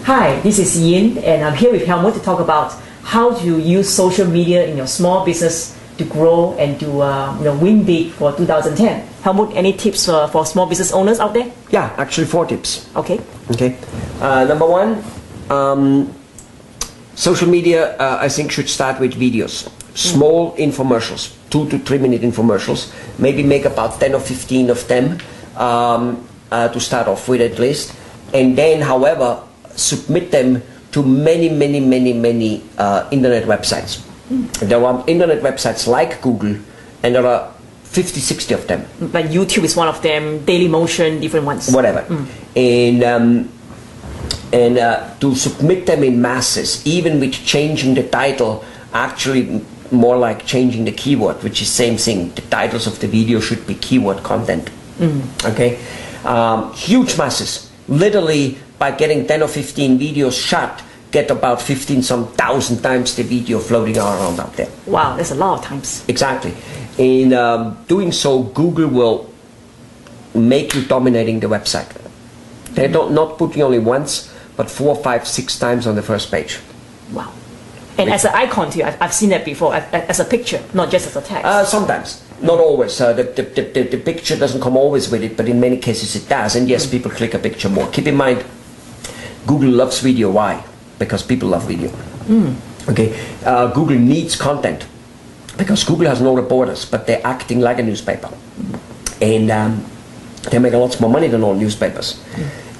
Hi, this is Yin, and I'm here with Helmut to talk about how to use social media in your small business to grow and to win big for 2010. Helmut, any tips for small business owners out there? Yeah, actually 4 tips. Okay. Number 1, social media I think should start with videos. Small infomercials, 2 to 3 minute infomercials. Maybe make about 10 or 15 of them to start off with at least. And then, however, submit them to many internet websites. There are internet websites like Google, and there are 50, 60 of them. But YouTube is one of them, Dailymotion, different ones. Whatever. And to submit them in masses, even with changing the title, actually more like changing the keyword, which is same thing. The titles of the video should be keyword content. Okay? Huge masses. Literally, by getting 10 or 15 videos shot, get about 15,000 times the video floating around out there. Wow, that's a lot of times. Exactly. In doing so, Google will make you dominating the website. They don't not put you only once, but 4, 5, 6 times on the first page. Wow. And as an icon too, I've seen that before, as a picture, not just as a text. Sometimes, not always. The picture doesn't come always with it, but in many cases it does. And yes, people click a picture more. Keep in mind, Google loves video. Why? Because people love video. Okay. Google needs content because Google has no reporters, but they're acting like a newspaper, and they make a lot more money than all newspapers.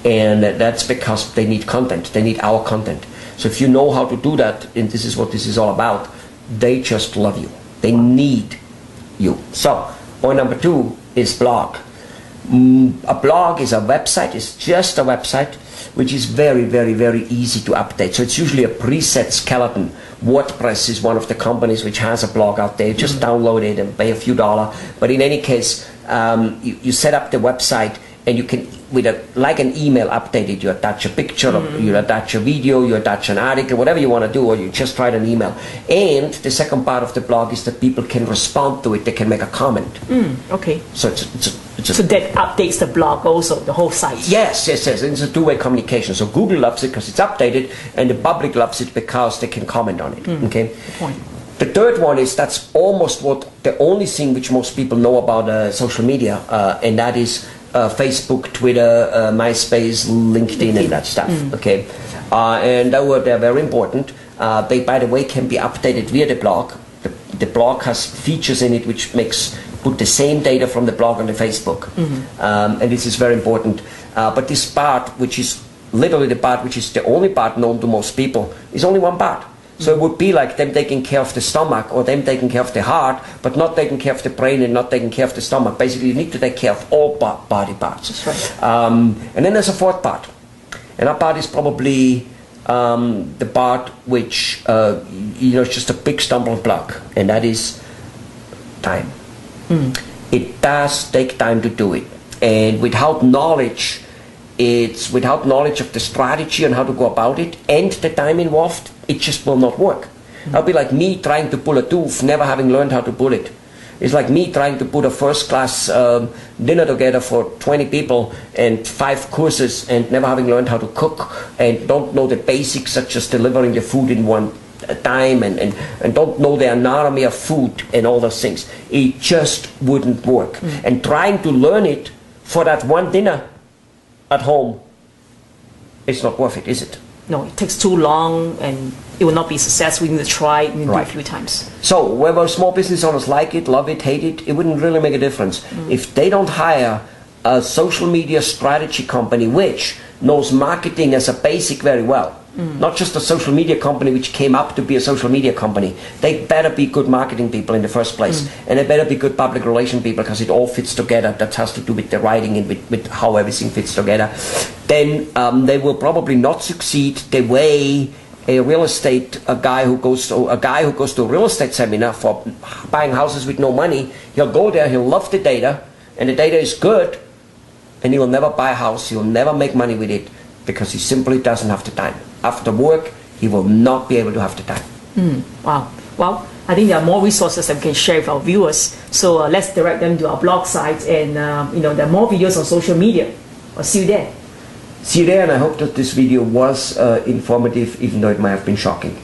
And that's because they need content. They need our content. So if you know how to do that, and this is what this is all about, they just love you. They need you. So point number 2 is blog. A blog is a website. It's just a website which is very easy to update. So it's usually a preset skeleton. WordPress is one of the companies which has a blog out there. Just download it and pay a few dollars. But in any case, you set up the website, and you can, like an email, update it. You attach a picture, or you attach a video, you attach an article, whatever you want to do, or you just write an email. And the second part of the blog is that people can respond to it. They can make a comment. Okay. So so that updates the blog also, the whole site. Yes. And it's a two-way communication. So Google loves it because it's updated, and the public loves it because they can comment on it. Okay. Good point. The third one is that's almost the only thing which most people know about social media, and that is Facebook, Twitter, MySpace, LinkedIn, and that stuff. Okay, and they're very important. They, by the way, can be updated via the blog. The blog has features in it which put the same data from the blog on the Facebook, and this is very important. But this part, which is literally the part which is the only part known to most people, is only one part. So it would be like them taking care of the stomach, or them taking care of the heart, but not taking care of the brain and not taking care of the stomach. Basically, you need to take care of all body parts. That's right. And then there's a fourth part. And that part is probably the part which, is just a big stumbling block. And that is time. It does take time to do it. And without knowledge of the strategy and how to go about it and the time involved, it just will not work. That'll be like me trying to pull a tooth, never having learned how to pull it. It's like me trying to put a first-class dinner together for 20 people and 5 courses and never having learned how to cook and don't know the basics such as delivering the food in one time and don't know the anatomy of food and all those things. It just wouldn't work. And trying to learn it for that one dinner at home, it's not worth it, is it? No, it takes too long and it will not be successful. You need to try it, you need to do it a few times. So whether small business owners like it, love it, hate it, it wouldn't really make a difference. If they don't hire a social media strategy company which knows marketing as a basic very well, not just a social media company which came up to be a social media company, they better be good marketing people in the first place. And they better be good public relation people because it all fits together. That has to do with the writing and with how everything fits together. Then they will probably not succeed the way a guy who goes to a real estate seminar for buying houses with no money. He'll go there, he'll love the data, and the data is good, and he will never buy a house, he'll never make money with it because he simply doesn't have the time. After work, he will not be able to have the time. Wow. Well, I think there are more resources that we can share with our viewers. So let's direct them to our blog site, and there are more videos on social media. I'll see you there. See you there, and I hope that this video was informative, even though it might have been shocking.